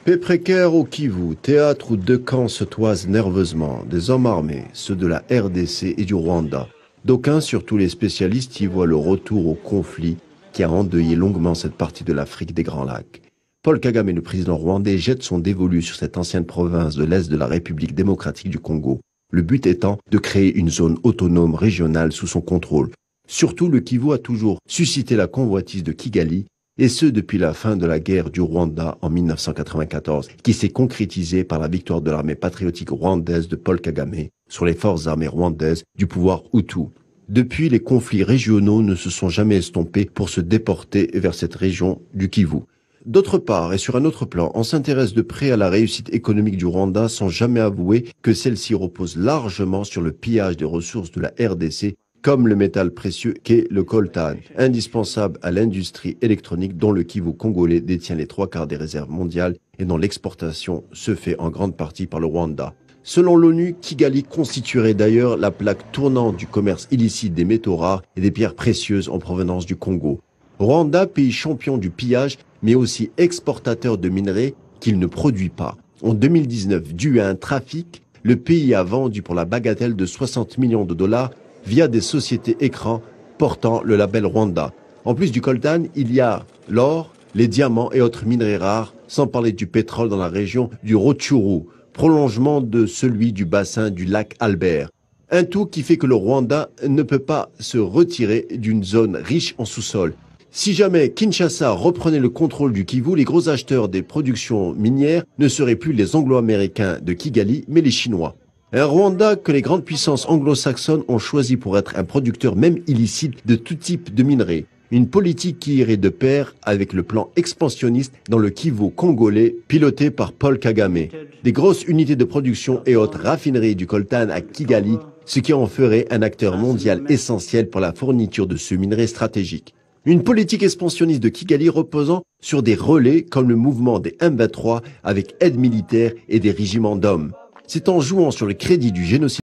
Paix précaire au Kivu, théâtre où deux camps se toisent nerveusement, des hommes armés, ceux de la RDC et du Rwanda. D'aucuns, surtout les spécialistes, y voient le retour au conflit qui a endeuillé longuement cette partie de l'Afrique des Grands Lacs. Paul Kagame, le président rwandais, jette son dévolu sur cette ancienne province de l'Est de la République démocratique du Congo, le but étant de créer une zone autonome régionale sous son contrôle. Surtout, le Kivu a toujours suscité la convoitise de Kigali, et ce depuis la fin de la guerre du Rwanda en 1994, qui s'est concrétisée par la victoire de l'armée patriotique rwandaise de Paul Kagame sur les forces armées rwandaises du pouvoir Hutu. Depuis, les conflits régionaux ne se sont jamais estompés pour se déporter vers cette région du Kivu. D'autre part, et sur un autre plan, on s'intéresse de près à la réussite économique du Rwanda sans jamais avouer que celle-ci repose largement sur le pillage des ressources de la RDC, comme le métal précieux qu'est le coltan, indispensable à l'industrie électronique dont le Kivu congolais détient les 3/4 des réserves mondiales et dont l'exportation se fait en grande partie par le Rwanda. Selon l'ONU, Kigali constituerait d'ailleurs la plaque tournante du commerce illicite des métaux rares et des pierres précieuses en provenance du Congo. Rwanda, pays champion du pillage, mais aussi exportateur de minerais qu'il ne produit pas. En 2019, dû à un trafic, le pays a vendu pour la bagatelle de 60 millions de dollars via des sociétés écrans portant le label Rwanda. En plus du coltan, il y a l'or, les diamants et autres minerais rares, sans parler du pétrole dans la région du Rutshuru, prolongement de celui du bassin du lac Albert. Un tout qui fait que le Rwanda ne peut pas se retirer d'une zone riche en sous-sol. Si jamais Kinshasa reprenait le contrôle du Kivu, les gros acheteurs des productions minières ne seraient plus les Anglo-Américains de Kigali, mais les Chinois. Un Rwanda que les grandes puissances anglo-saxonnes ont choisi pour être un producteur même illicite de tout type de minerais. Une politique qui irait de pair avec le plan expansionniste dans le Kivu congolais piloté par Paul Kagame. Des grosses unités de production et autres raffineries du coltan à Kigali, ce qui en ferait un acteur mondial essentiel pour la fourniture de ce minerai stratégique. Une politique expansionniste de Kigali reposant sur des relais comme le mouvement des M23 avec aide militaire et des régiments d'hommes. C'est en jouant sur le crédit du génocide